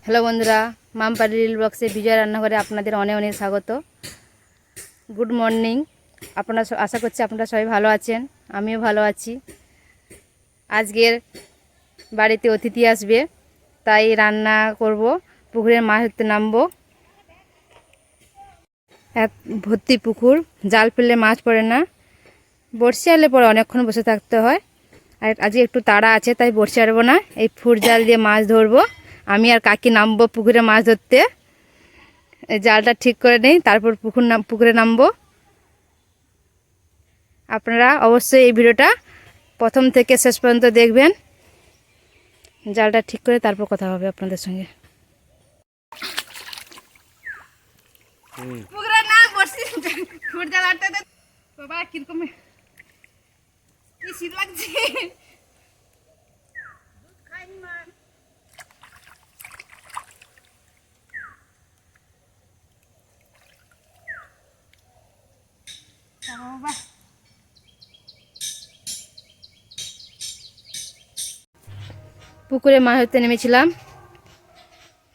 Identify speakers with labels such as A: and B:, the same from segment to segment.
A: Hello বন্ধুরা, মামপাড়ি reel বক্সে বিজয় রান্নাঘরে আপনাদের অনেক অনেক স্বাগত। Good morning. আপনারা আশা করছি আপনারা সবাই ভালো আছেন, আমিও ভালো আছি। আজকের বাড়িতে অতিথি আসবে, তাই রান্না করব। পুকুরের মাছ ধরতে নামবো। এক ভর্তি পুকুর, জাল ফেললে মাছ পড়ে না, বড়শি আনলে পরে অনেকক্ষণ বসে থাকতে হয়। আর আজকে একটু তাড়া আছে, তাই বড়শি আনবো না, এই ফুট জাল দিয়ে মাছ ধরবো। আমি আর কাকি নামবো পুকুরে মাছ ধরতে। জালটা ঠিক করে নেই, তারপর পুকুরে নামবো। আপনারা অবশ্যই এই ভিডিওটা প্রথম থেকে শেষ পর্যন্ত দেখবেন। জালটা ঠিক করে তারপর কথা হবে আপনাদের সঙ্গে। পুকুরে না বসি ফুট জাল আটটা দে বাবা, কিরকম কি শীত লাগছে। পুকুরে মাছ ধরতে নেমেছিলাম,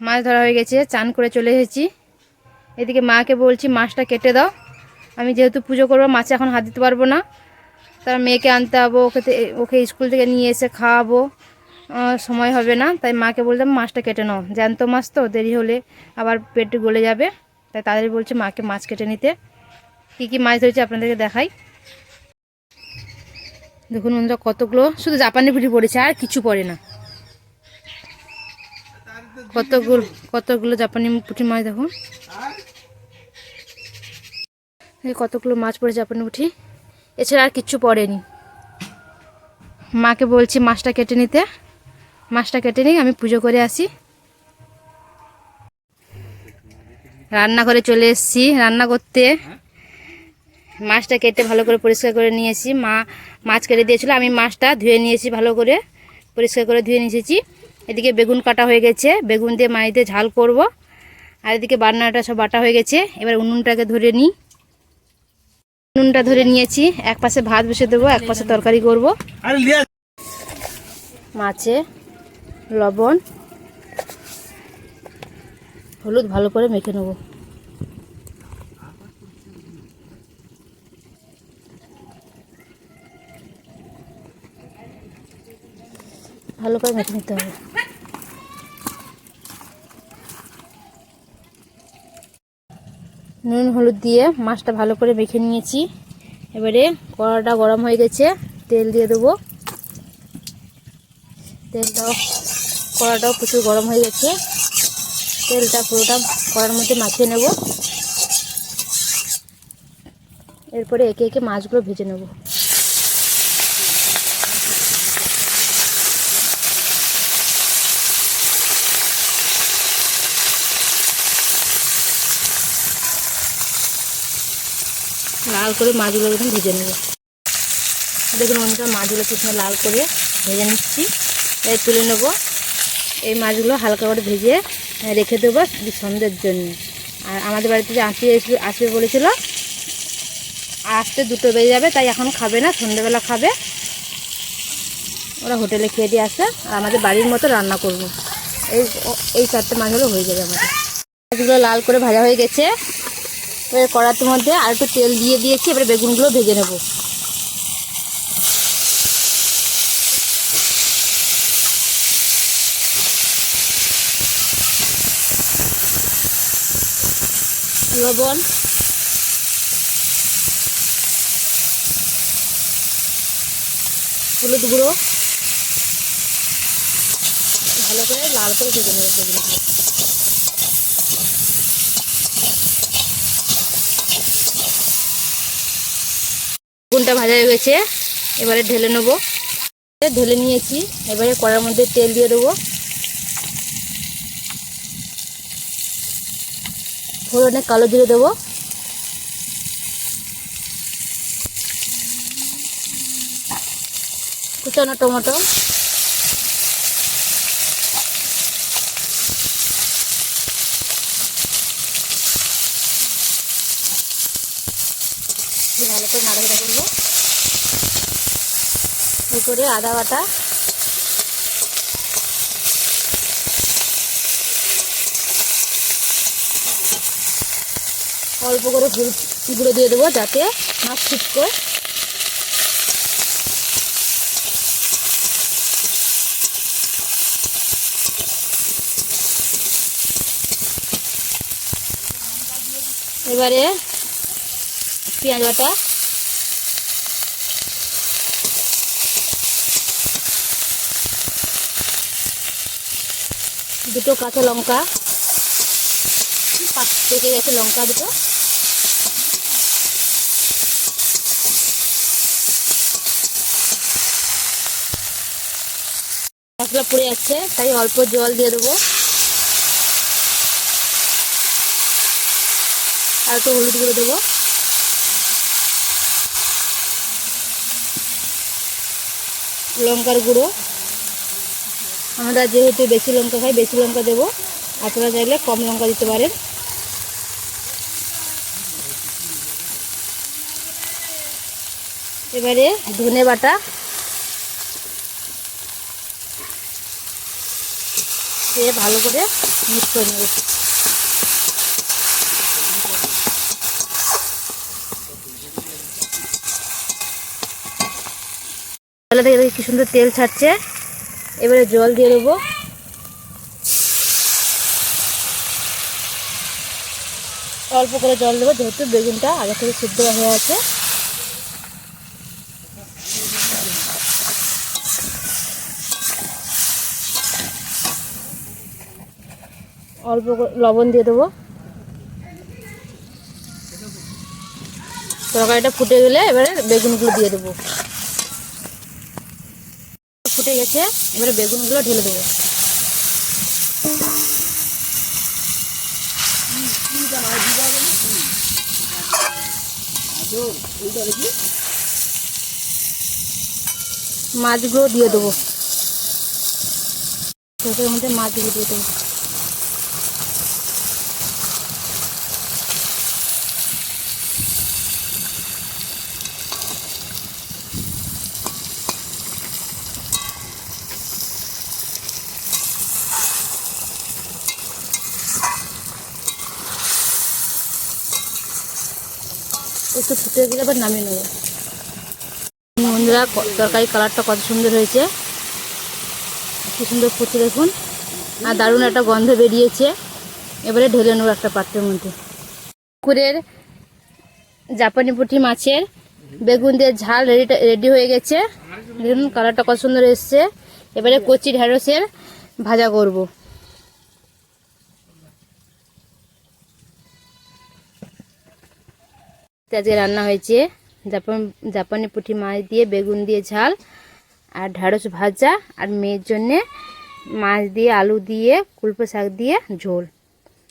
A: মাছ ধরা হয়ে গেছে, চান করে চলে এসেছি। এদিকে মাকে বলছি মাছটা কেটে দাও। আমি যেহেতু পুজো করবো, মাছে এখন হাত দিতে পারবো না, তার মেয়েকে আনতে হবে, ওকে স্কুল থেকে নিয়ে এসে খাওয়াবো, সময় হবে না। তাই মাকে বললাম মাছটা কেটে নাও, জ্যান্ত মাছ তো, দেরি হলে আবার পেট গলে যাবে। তাই তাদের বলছি মাকে মাছ কেটে নিতে। কী কী মাছ ধরেছি আপনাদেরকে দেখাই। দেখুন বন্ধুরা, কতগুলো শুধু জাপানি পুঁটি পড়েছে, আর কিছু পড়ে না। কতগুলো জাপানি পুঁটি মাছ দেখুন, কতগুলো মাছ পড়েছে জাপানি পুঁটি, এছাড়া আর কিচ্ছু পড়েনি। মাকে বলছি মাছটা কেটে নিতে, মাছটা কেটে নিই, আমি পুজো করে আসি। রান্নাঘরে চলে এসেছি রান্না করতে। মাছটা কেটে ভালো করে পরিষ্কার করে নিয়েছি। মা মাছ কেটে দিয়েছিল, আমি মাছটা ধুয়ে নিয়েছি, ভালো করে পরিষ্কার করে ধুয়ে নিয়ে এসেছি। এদিকে বেগুন কাটা হয়ে গেছে, বেগুন দিয়ে মাছ দিয়ে ঝাল করব। আর এদিকে বান্নাটা সব বাটা হয়ে গেছে। এবার উনুনটাকে ধরে নিই। উনুনটা ধরে নিয়েছি, এক পাশে ভাত বসে দেবো, এক পাশে তরকারি করব। মাছে লবণ হলুদ ভালো করে মেখে নেব। ভালো করে মেখে নিতে হবে। নুন হলুদ দিয়ে মাছটা ভালো করে মেখে নিয়েছি। এবারে কড়াটা গরম হয়ে গেছে, তেল দিয়ে দেবো। কড়াটাও প্রচুর গরম হয়ে গেছে, তেলটা পুরোটা কড়ার মধ্যে মাখিয়ে নেব। এরপরে একে একে মাছগুলো ভেজে নেব। লাল করে মাছগুলো একদম ভেজে নেব। দেখুন বন্ধুরা, মাছগুলো কিছু লাল করে ভেজে নিচ্ছি, এই তুলে নেব। এই মাছগুলো হালকা করে ভেজে রেখে দেবো সন্ধ্যের জন্য। আর আমাদের বাড়িতে যে আত্মীয় আসবে বলেছিল, আসতে 2টো বেজে যাবে, তাই এখন খাবে না, সন্ধ্যেবেলা খাবে। ওরা হোটেলে খেয়ে দিয়ে আসে, আর আমাদের বাড়ির মতো রান্না করব। এই 4টে মাছ হলে হয়ে যাবে আমাদের। মাছগুলো লাল করে ভাজা হয়ে গেছে। এবার কড়ার মধ্যে আর একটু তেল দিয়ে দিয়েছি, এবারে বেগুনগুলো ভেজে নেব। লবণ, হলুদ গুঁড়ো ভালো করে লাল করে ভেজে নেব বেগুনগুলো। বেগুনটা ভাজা হয়ে গেছে, এবারে ঢেলে নেব। ঢেলে নিয়েছি, এবারে কড়ার মধ্যে তেল দিয়ে দেবো। ফোড়নে কালো জিরে দেবো, কুচানো টমেটো, ভালো করে নাড়াচাড়া করবো। এরপরে আদা বাটা, অল্প করে হলুদ গুঁড়ো দিয়ে দেবো যাতে মাছ ছিটকে। এবারে পেঁয়াজ বাটা, দুটো কাঁচা লঙ্কা, পেকে গেছে লঙ্কা দুটো, মশলা পুড়ে যাচ্ছে তাই অল্প জল দিয়ে দেবো, আর একটু হলুদ গুঁড়ো দেবো, লঙ্কার গুঁড়ো। আমরা যেহেতু বেশি লঙ্কা খাই বেশি লঙ্কা দেবো, আপনারা চাইলে কম লঙ্কা দিতে পারেন। এবারে ধনে বাটা দিয়ে ভালো করে মিক্স করে নেব। তাহলে দেখে কি সুন্দর তেল ছাড়ছে। এবারে জল দিয়ে দেবো, অল্প করে জল দেবো যেহেতু বেগুনটা আগে থেকে সিদ্ধ হয়ে আছে। অল্প লবণ দিয়ে দেবো। তরকারিটা ফুটে গেলে এবারে বেগুনগুলো দিয়ে দেবো। ফুটে গেছে, এবারে বেগুনগুলো ঢেলে দেবো। মাছগুলো দিয়ে দেবো, তরকারির মধ্যে মাছগুলো দিয়ে দেবো। একটু ফুটে গেলে আবার নামিয়ে নেবো। বন্ধুরা তরকারি কালারটা কত সুন্দর হয়েছে, কি সুন্দর ফুটছে দেখুন, আর দারুণ একটা গন্ধ বেরিয়েছে। এবারে ঢেলে নেবো একটা পাত্রের মধ্যে। পুকুরের জাপানি পুঁটি মাছের বেগুন দিয়ে ঝাল রেডি হয়ে গেছে। দেখুন কালারটা কত সুন্দর এসছে। এবারে কচি ঢেঁড়সের ভাজা করব। আজকে রান্না হয়েছে জাপানি পুঁটি মাছ দিয়ে বেগুন দিয়ে ঝাল আর ঢেঁড়স ভাজা, আর মেয়ের জন্যে মাছ দিয়ে আলু দিয়ে কুলপো শাক দিয়ে ঝোল।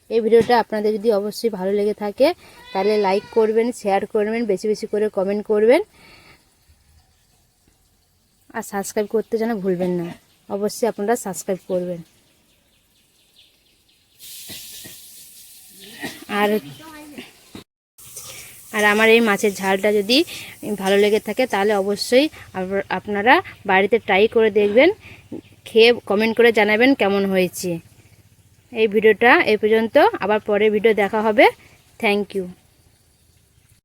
A: এই ভিডিওটা আপনাদের যদি অবশ্যই ভালো লেগে থাকে তাহলে লাইক করবেন, শেয়ার করবেন, বেশি বেশি করে কমেন্ট করবেন, আর সাবস্ক্রাইব করতে যেন ভুলবেন না। অবশ্যই আপনারা সাবস্ক্রাইব করবেন। আর আমার এই মাছের ঝালটা যদি ভালো লেগে থাকে তাহলে অবশ্যই আপনারা বাড়িতে ট্রাই করে দেখবেন, খেয়ে কমেন্ট করে জানাবেন কেমন হয়েছে। এই ভিডিওটা এই পর্যন্ত, আবার পরের ভিডিও দেখা হবে। Thank you.